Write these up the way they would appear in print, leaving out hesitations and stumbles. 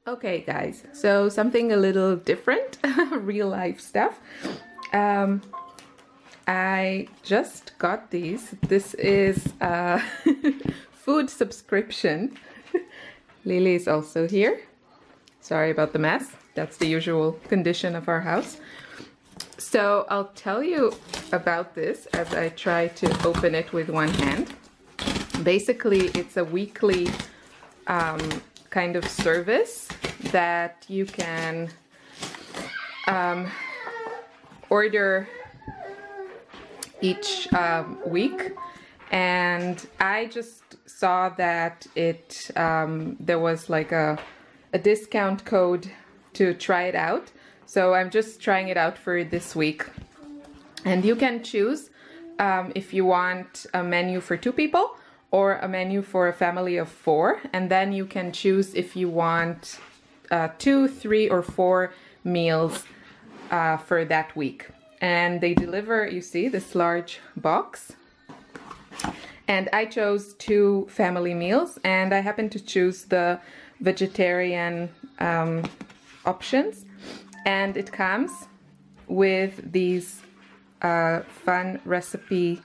Okay, guys, so something a little different, real life stuff. I just got these. This is a food subscription. Lily is also here. Sorry about the mess. That's the usual condition of our house. So I'll tell you about this as I try to open it with one hand. Basically, it's a weekly kind of service that you can order each week, and I just saw that there was like a discount code to try it out, so I'm just trying it out for this week. And you can choose if you want a menu for 2 people or a menu for a family of 4, and then you can choose if you want 2, 3, or 4 meals for that week. And they deliver, you see, this large box. And I chose 2 family meals, and I happened to choose the vegetarian options. And it comes with these fun recipe.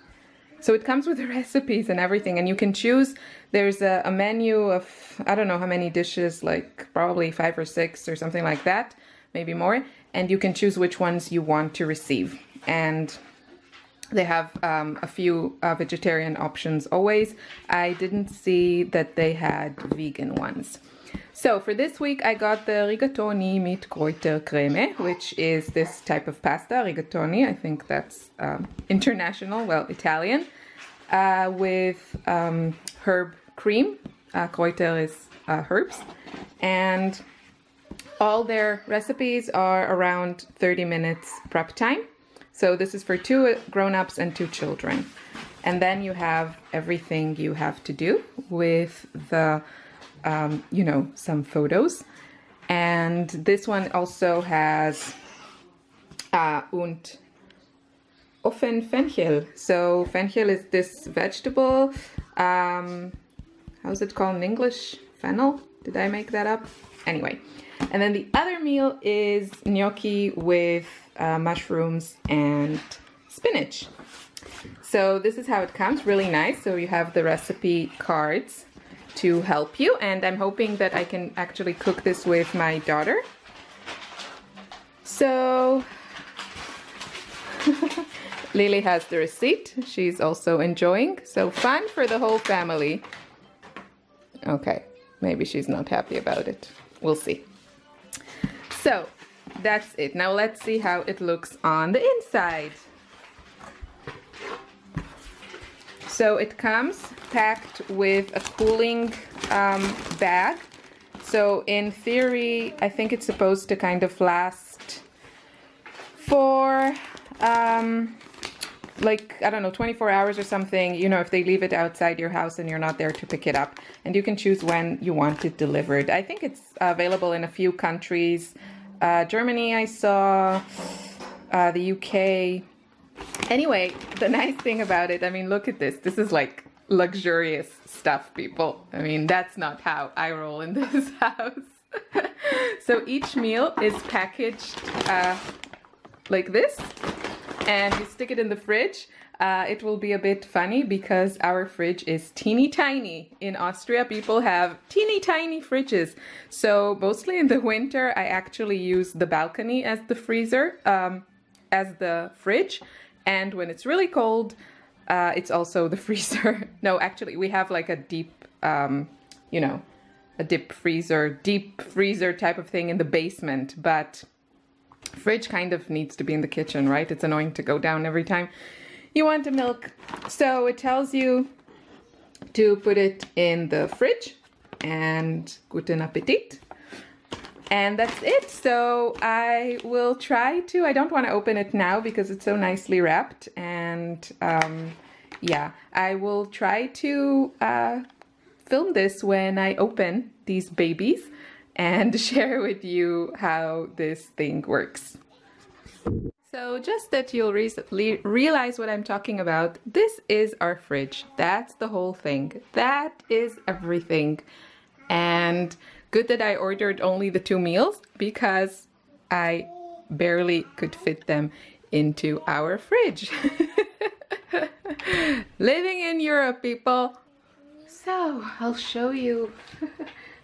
So it comes with the recipes and everything, and you can choose. There's a menu of, I don't know how many dishes, like probably 5 or 6 or something like that, maybe more. And you can choose which ones you want to receive. And they have a few vegetarian options always. I didn't see that they had vegan ones. So for this week, I got the rigatoni mit Kräutercreme, which is this type of pasta, rigatoni. I think that's international, well, Italian, with herb cream. Kräuter is herbs. And all their recipes are around 30 minutes prep time. So this is for 2 grown-ups and 2 children. And then you have everything you have to do with the some photos. And this one also has und offen Fenchel. So Fenchel is this vegetable. How's it called in English? Fennel? Did I make that up? Anyway. And then the other meal is gnocchi with mushrooms and spinach. So this is how it comes, really nice. So you have the recipe cards to help you, and I'm hoping that I can actually cook this with my daughter. So Lily has the receipt. She's also enjoying. So fun for the whole family. Okay, maybe she's not happy about it. We'll see. So that's it. Now let's see how it looks on the inside. So it comes packed with a cooling bag. So in theory, I think it's supposed to kind of last for like, I don't know, 24 hours or something, if they leave it outside your house and you're not there to pick it up. And you can choose when you want it delivered. I think it's available in a few countries. Germany, I saw, the UK. Anyway, the nice thing about it, I mean, look at this. This is like luxurious stuff, people. I mean, that's not how I roll in this house. So each meal is packaged like this, and you stick it in the fridge. It will be a bit funny because our fridge is teeny tiny. In Austria, people have teeny tiny fridges. So mostly in the winter, I actually use the balcony as the freezer, as the fridge. And when it's really cold, it's also the freezer. No, actually, we have like a deep, a deep freezer type of thing in the basement. But fridge kind of needs to be in the kitchen, right? It's annoying to go down every time you want the milk. So it tells you to put it in the fridge, and guten Appetit. And that's it. So I will try to, I don't want to open it now because it's so nicely wrapped. And yeah, I will try to film this when I open these babies and share with you how this thing works. So just that you'll realize what I'm talking about, this is our fridge. That's the whole thing. That is everything. And good that I ordered only the 2 meals because I barely could fit them into our fridge. Living in Europe, people. So I'll show you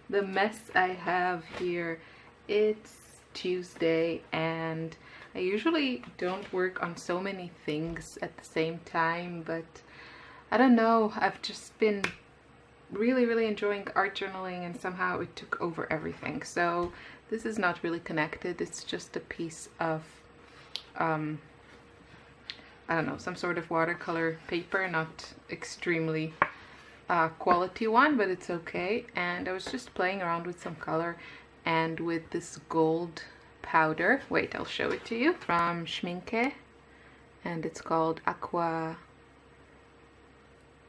the mess I have here. It's Tuesday and I usually don't work on so many things at the same time, but I don't know, I've just been really enjoying art journaling and somehow it took over everything. So this is not really connected, it's just a piece of I don't know, some sort of watercolor paper, not extremely quality one, but it's okay. And I was just playing around with some color and with this gold powder. Wait, I'll show it to you. From Schminke, and it's called Aqua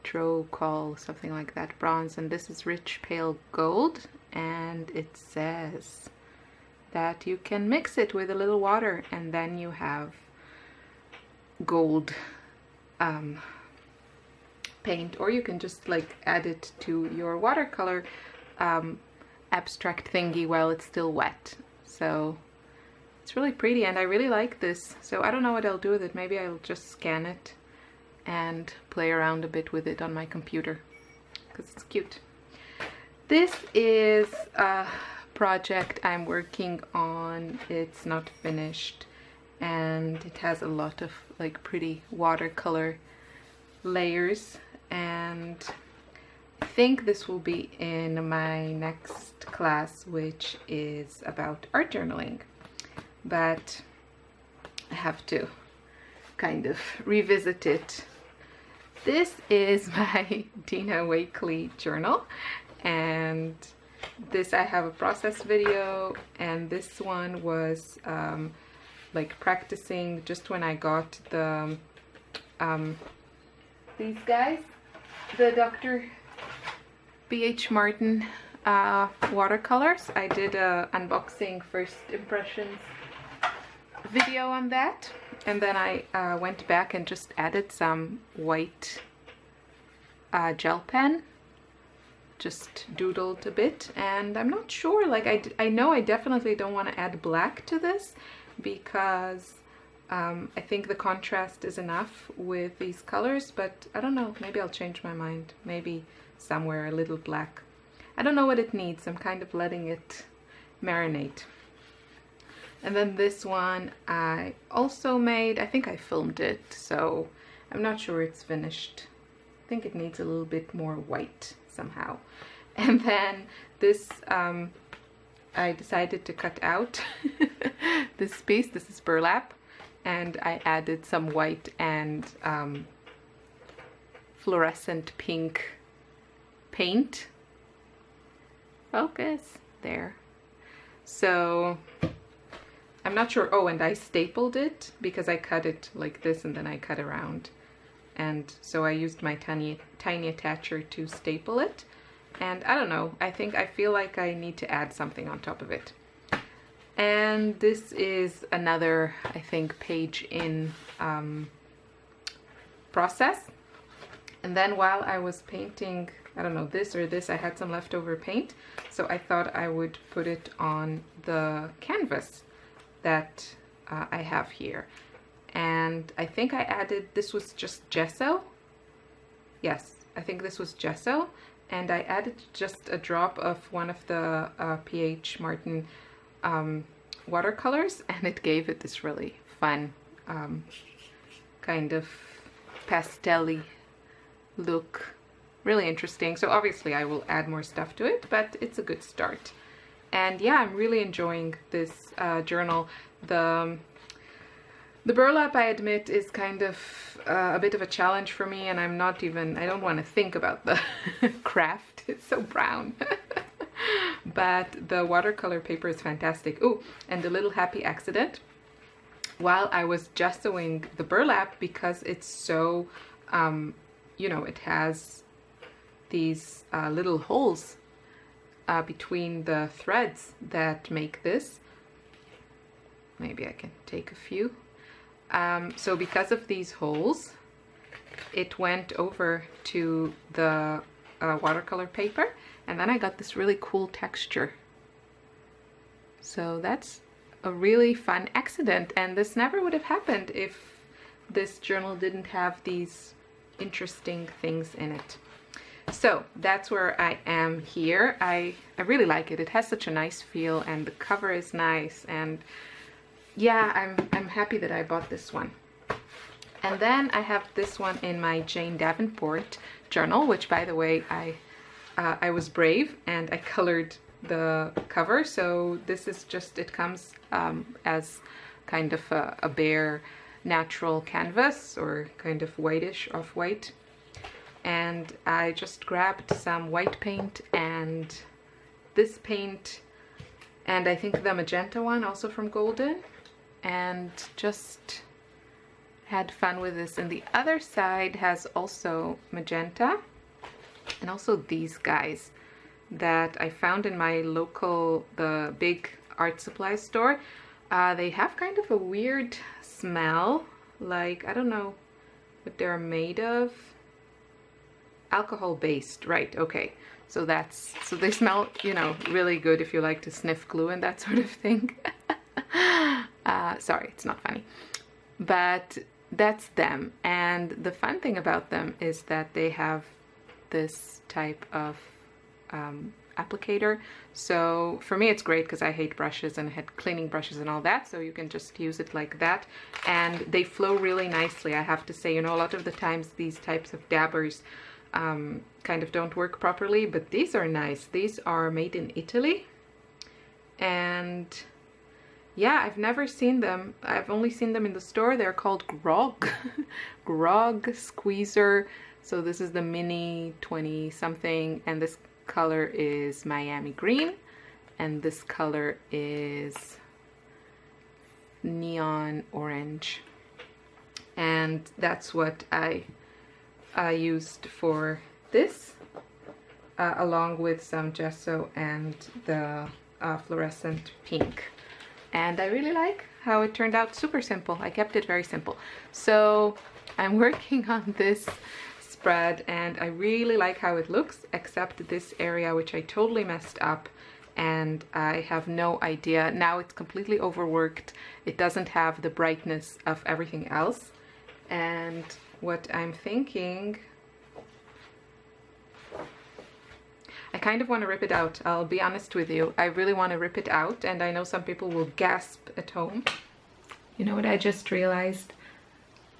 Trocol, something like that, bronze. And this is rich pale gold, and it says that you can mix it with a little water and then you have gold paint, or you can just like add it to your watercolor abstract thingy while it's still wet. So it's really pretty and I really like this. So I don't know what I'll do with it. Maybe I'll just scan it and play around a bit with it on my computer because it's cute. This is a project I'm working on. It's not finished and it has a lot of like pretty watercolor layers, and I think this will be in my next class, which is about art journaling, but I have to kind of revisit it. This is my Dina Wakley journal, and this I have a process video, and this one was like practicing just when I got the these guys, the Dr. B.H. Martin watercolors. I did a unboxing first impressions video on that, and then I went back and just added some white gel pen, just doodled a bit, and I'm not sure, like I know I definitely don't want to add black to this because I think the contrast is enough with these colors, but I don't know, maybe I'll change my mind. Maybe somewhere a little black. I don't know what it needs. I'm kind of letting it marinate. And then this one I also made. I think I filmed it, so I'm not sure it's finished. I think it needs a little bit more white somehow. And then this I decided to cut out this piece. This is burlap, and I added some white and fluorescent pink paint. Focus there. So I'm not sure. Oh, and I stapled it because I cut it like this and then I cut around, and so I used my tiny attacher to staple it. And I don't know, I feel like I need to add something on top of it. And this is another, I think, page in process. And then while I was painting, I don't know, this or this, I had some leftover paint, so I thought I would put it on the canvas that I have here. And I think I added, this was just gesso. Yes, I think this was gesso. And I added just a drop of one of the P.H. Martin watercolors, and it gave it this really fun kind of pastel-y look. Really interesting. So obviously I will add more stuff to it, but it's a good start. And yeah, I'm really enjoying this journal. The burlap, I admit, is kind of a bit of a challenge for me, and I don't want to think about the craft. It's so brown. But the watercolor paper is fantastic. Oh, and a little happy accident. While I was gessoing the burlap, because it's so, you know, it has these little holes between the threads that make this. Maybe I can take a few. So because of these holes, it went over to the watercolor paper, and then I got this really cool texture So that's a really fun accident, and this never would have happened if this journal didn't have these interesting things in it. So that's where I am here. I really like it. It has such a nice feel, and the cover is nice, and yeah, I'm happy that I bought this one. And then I have this one in my Jane Davenport journal, which, by the way, I was brave and I colored the cover. So this is just, it comes as kind of a bare natural canvas, or kind of whitish, off-white. And I just grabbed some white paint and this paint, and I think the magenta one also from Golden, and just had fun with this. And the other side has also magenta, and also these guys that I found in my local, the big art supply store. They have kind of a weird smell, like, I don't know what they're made of. Alcohol based, right? Okay, so they smell, you know, really good if you like to sniff glue and that sort of thing. Sorry, it's not funny, but that's them. And the fun thing about them is that they have this type of applicator. So for me it's great because I hate brushes and I had cleaning brushes and all that, so you can just use it like that, and they flow really nicely. I have to say, you know, a lot of the times these types of dabbers kind of don't work properly, but these are nice. These are made in Italy, and yeah, I've never seen them. I've only seen them in the store. They're called Grog Grog Squeezer. So this is the mini 20 something, and this color is Miami green, and this color is neon orange, and that's what I used for this, along with some gesso and the fluorescent pink. And I really like how it turned out. Super simple. I kept it very simple. So I'm working on this spread, and I really like how it looks, except this area which I totally messed up, and I have no idea. Now it's completely overworked. It doesn't have the brightness of everything else. And what I'm thinking, I kind of want to rip it out. I'll be honest with you. I really want to rip it out, and I know some people will gasp at home. You know what I just realized?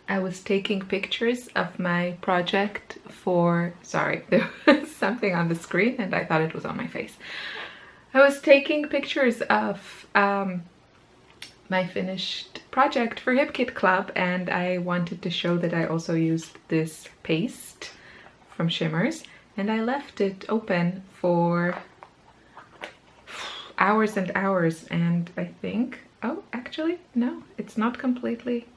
I was taking pictures of my project for, sorry, there was something on the screen and I thought it was on my face. I was taking pictures of my finished project for Hip Kit Club, and I wanted to show that I also used this paste from Shimmers, and I left it open for hours and hours, and I think, oh, actually, no, it's not completely,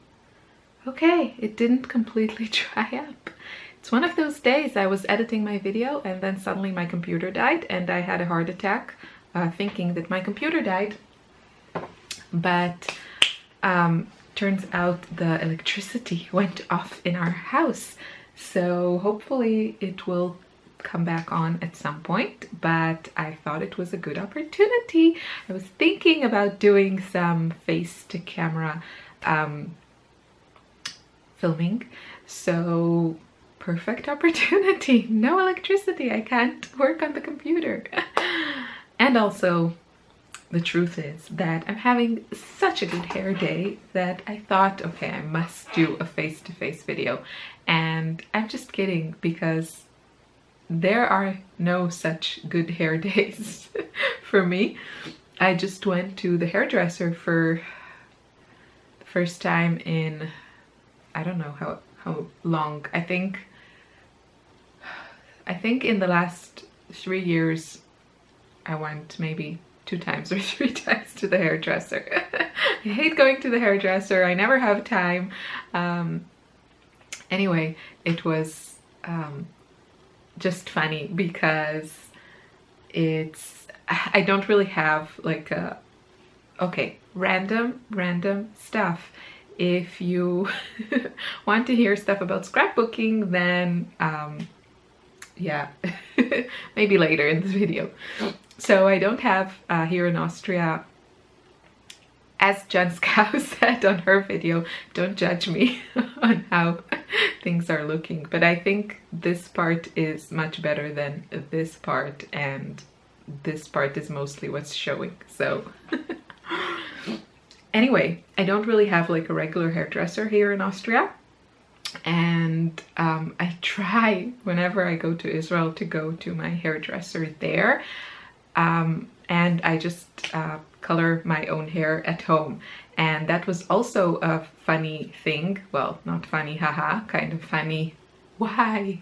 okay, it didn't completely dry up. It's one of those days. I was editing my video and then suddenly my computer died, and I had a heart attack thinking that my computer died. But turns out the electricity went off in our house, so hopefully it will come back on at some point. But I thought it was a good opportunity. I was thinking about doing some face to camera filming, so perfect opportunity. No electricity, I can't work on the computer. And also, the truth is that I'm having such a good hair day that I thought, okay, I must do a face-to-face video. And I'm just kidding, because there are no such good hair days for me. I just went to the hairdresser for the first time in, I don't know how long. I think in the last 3 years I went maybe 2 times or 3 times to the hairdresser. I hate going to the hairdresser. I never have time. Anyway, it was just funny because I don't really have like a, okay, random stuff. If you want to hear stuff about scrapbooking, then yeah, maybe later in this video. So I don't have here in Austria as Janska said on her video, don't judge me on how things are looking, but I think this part is much better than this part, and this part is mostly what's showing. So anyway, I don't really have like a regular hairdresser here in Austria, and I try whenever I go to Israel to go to my hairdresser there, and I just color my own hair at home. And that was also a funny thing. Well, not funny, haha, kind of funny. Why?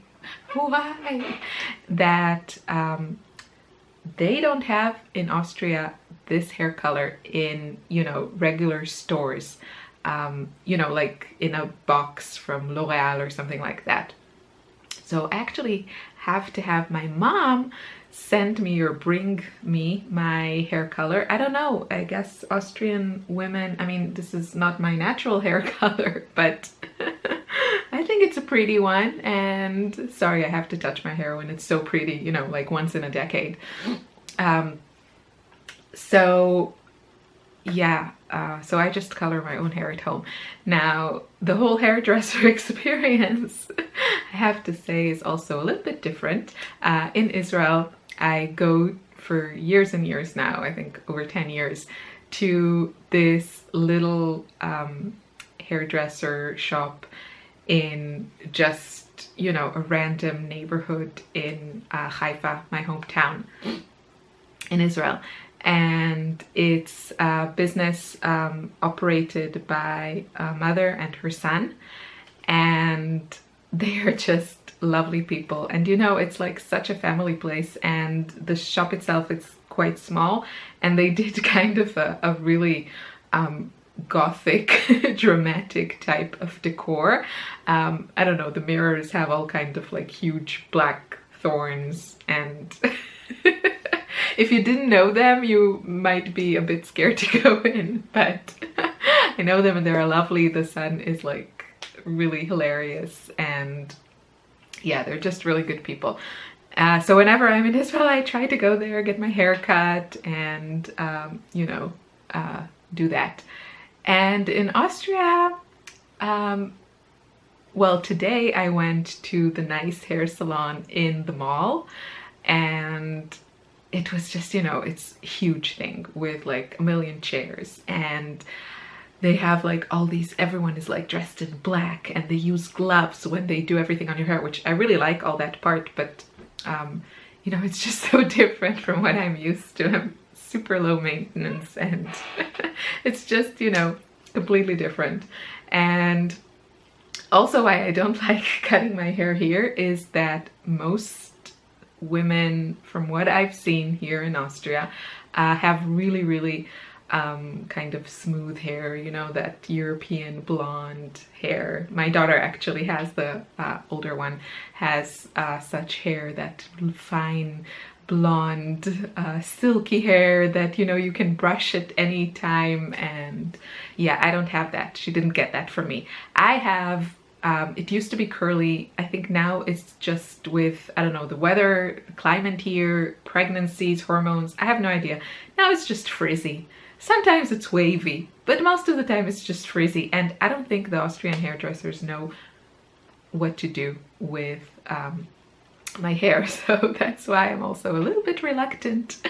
That they don't have in Austria this hair color in, you know, regular stores. You know, like in a box from L'Oreal or something like that. So I actually have to have my mom send me or bring me my hair color. I don't know, I guess Austrian women, I mean, this is not my natural hair color, but I think it's a pretty one. And sorry, I have to touch my hair when it's so pretty, you know, like once in a decade. So yeah, so I just color my own hair at home. Now, the whole hairdresser experience, I have to say, is also a little bit different. In Israel, I go for years and years now, I think over 10 years, to this little hairdresser shop in just, you know, a random neighborhood in Haifa, my hometown in Israel. And it's a business operated by a mother and her son, and they are just lovely people. And you know, it's like such a family place, and the shop itself is quite small, and they did kind of a really gothic dramatic type of decor. I don't know, the mirrors have all kind of like huge black thorns, and if you didn't know them, you might be a bit scared to go in, but I know them and they're lovely. The son is like really hilarious, and yeah, they're just really good people. So whenever I'm in Israel, I try to go there, get my hair cut, and you know, do that. And in Austria, well, today I went to the nice hair salon in the mall, and it was just, you know, it's a huge thing with like a million chairs, and they have like all these, everyone is like dressed in black, and they use gloves when they do everything on your hair, which I really like all that part, but you know, it's just so different from what I'm used to. I'm super low maintenance, and it's just, you know, completely different. And also why I don't like cutting my hair here is that most women, from what I've seen here in Austria, have really kind of smooth hair, you know, that European blonde hair. My daughter actually has, the older one has such hair, that fine blonde silky hair that, you know, you can brush at any time. And yeah, I don't have that. She didn't get that from me. I have it used to be curly. I think now it's just with, I don't know, the weather, climate here, pregnancies, hormones, I have no idea. Now it's just frizzy. Sometimes it's wavy, but most of the time it's just frizzy. And I don't think the Austrian hairdressers know what to do with my hair. So that's why I'm also a little bit reluctant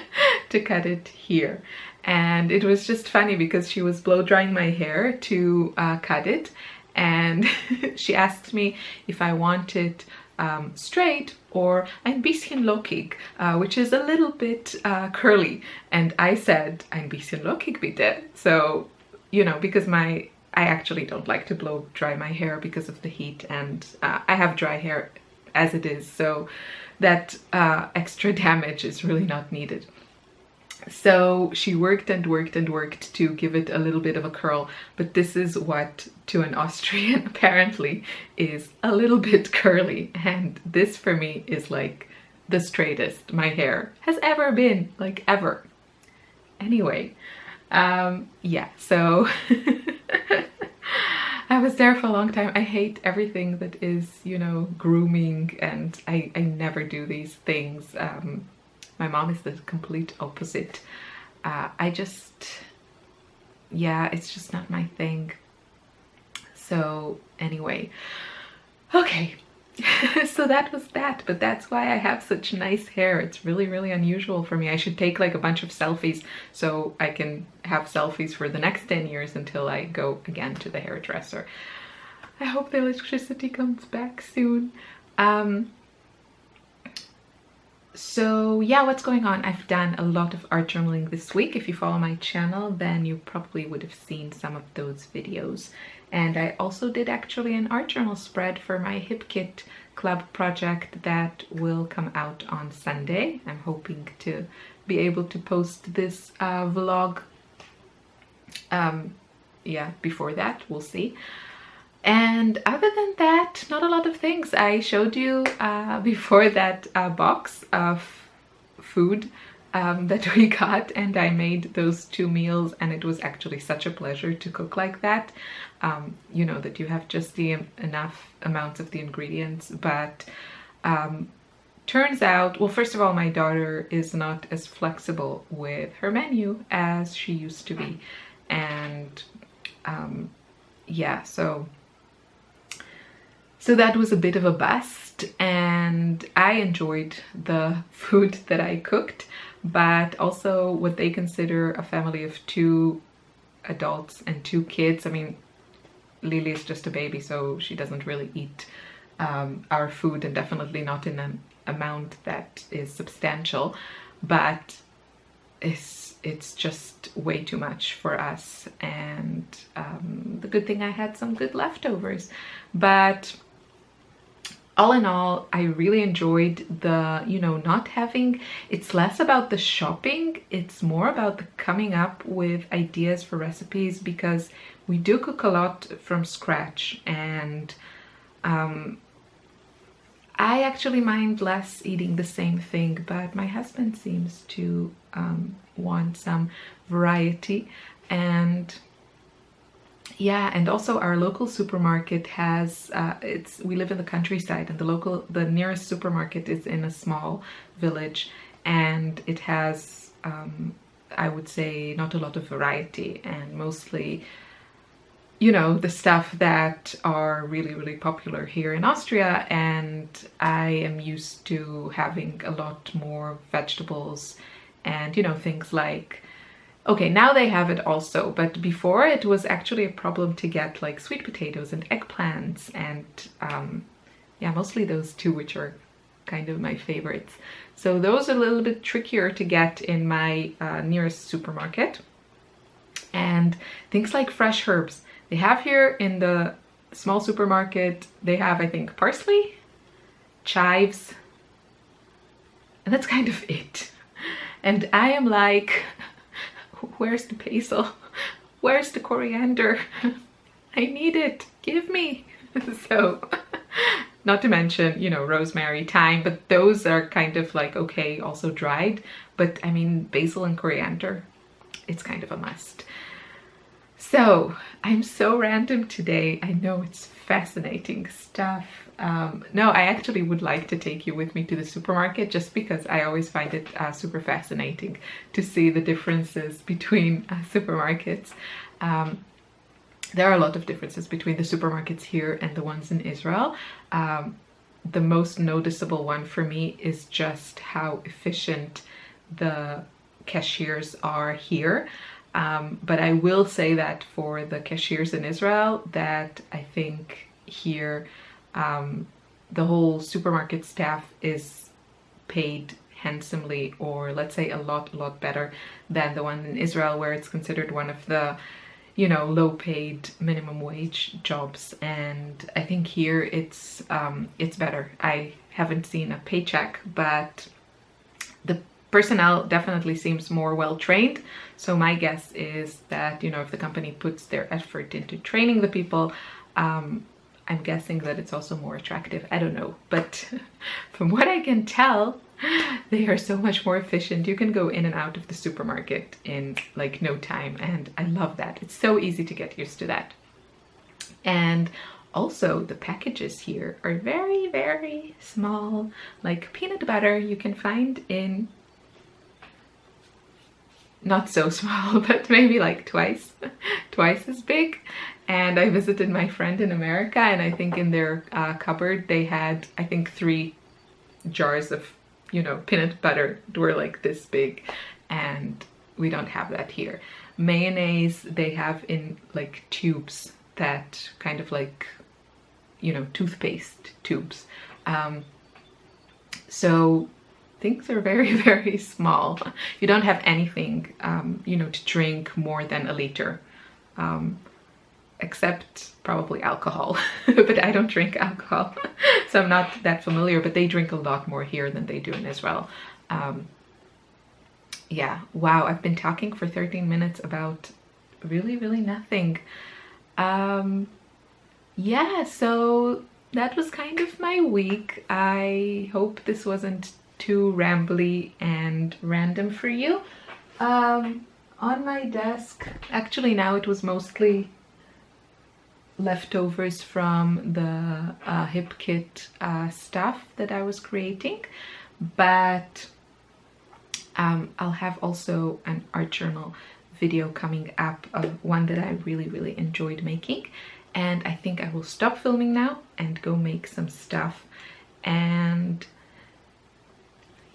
to cut it here. And it was just funny because she was blow drying my hair to cut it. And she asked me if I wanted straight or ein bisschen lockig, which is a little bit curly. And I said, ein bisschen lockig bitte. So, you know, because I actually don't like to blow dry my hair because of the heat, and I have dry hair as it is, so that extra damage is really not needed. So she worked and worked and worked to give it a little bit of a curl, but this is what to an Austrian apparently is a little bit curly, and this for me is like the straightest my hair has ever been, like ever. Anyway, yeah, so I was there for a long time. I hate everything that is, you know, grooming, and I never do these things. My mom is the complete opposite. I just yeah, it's just not my thing. So anyway, okay. So that was that, but that's why I have such nice hair. It's really, really unusual for me. I should take like a bunch of selfies so I can have selfies for the next 10 years until I go again to the hairdresser. I hope the electricity comes back soon. So yeah, what's going on? I've done a lot of art journaling this week. If you follow my channel, then you probably would have seen some of those videos. And I also did actually an art journal spread for my Hip Kit Club project that will come out on Sunday. I'm hoping to be able to post this vlog yeah, before that, we'll see. And other than that, not a lot of things. I showed you before that box of food that we got, and I made those 2 meals, and it was actually such a pleasure to cook like that. You know, that you have just the enough amounts of the ingredients, but turns out, well, first of all, my daughter is not as flexible with her menu as she used to be. And yeah, so that was a bit of a bust, and I enjoyed the food that I cooked, but also what they consider a family of 2 adults and 2 kids. I mean, Lily is just a baby, so she doesn't really eat our food, and definitely not in an amount that is substantial, but it's just way too much for us. And the good thing I had some good leftovers. But all in all, I really enjoyed the, you know, not having, it's less about the shopping, it's more about the coming up with ideas for recipes, because we do cook a lot from scratch, and I actually mind less eating the same thing, but my husband seems to want some variety. And yeah, and also our local supermarket has, we live in the countryside, and the nearest supermarket is in a small village, and it has, I would say, not a lot of variety, and mostly, you know, the stuff that are really, really popular here in Austria. And I am used to having a lot more vegetables and, you know, things like, okay, now they have it also, but before it was actually a problem to get like sweet potatoes and eggplants, and yeah, mostly those 2, which are kind of my favorites. So those are a little bit trickier to get in my nearest supermarket. And things like fresh herbs, they have here in the small supermarket, they have, I think, parsley, chives, and that's kind of it. And I am like, where's the basil? Where's the coriander? I need it, give me. So, not to mention, you know, rosemary, thyme, but those are kind of like, okay, also dried. But I mean, basil and coriander, it's kind of a must. So, I'm so random today. I know, it's fascinating stuff. No, I actually would like to take you with me to the supermarket, just because I always find it super fascinating to see the differences between supermarkets. There are a lot of differences between the supermarkets here and the ones in Israel. The most noticeable one for me is just how efficient the cashiers are here. But I will say that for the cashiers in Israel, that I think here the whole supermarket staff is paid handsomely, or let's say a lot better than the one in Israel, where it's considered one of the, you know, low paid minimum wage jobs. And I think here it's better. I haven't seen a paycheck, but the personnel definitely seems more well trained. So my guess is that, you know, if the company puts their effort into training the people, I'm guessing that it's also more attractive. I don't know, but from what I can tell, they are so much more efficient. You can go in and out of the supermarket in like no time, and I love that. It's so easy to get used to that. And also the packages here are very, very small. Like peanut butter you can find in not so small, but maybe like twice as big. And I visited my friend in America, and I think in their cupboard they had, I think, 3 jars of, you know, peanut butter that were like this big, and we don't have that here. Mayonnaise they have in like tubes, that kind of like, you know, toothpaste tubes. So things are very, very small. You don't have anything, you know, to drink more than a liter, except probably alcohol. But I don't drink alcohol, so I'm not that familiar, but they drink a lot more here than they do in Israel. Yeah, wow, I've been talking for 13 minutes about really, really nothing. Yeah, so that was kind of my week. I hope this wasn't too rambly and random for you. On my desk, actually now it was mostly leftovers from the hip kit stuff that I was creating, but I'll have also an art journal video coming up of one that I really, really enjoyed making. And I think I will stop filming now and go make some stuff. And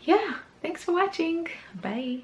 yeah, thanks for watching. Bye.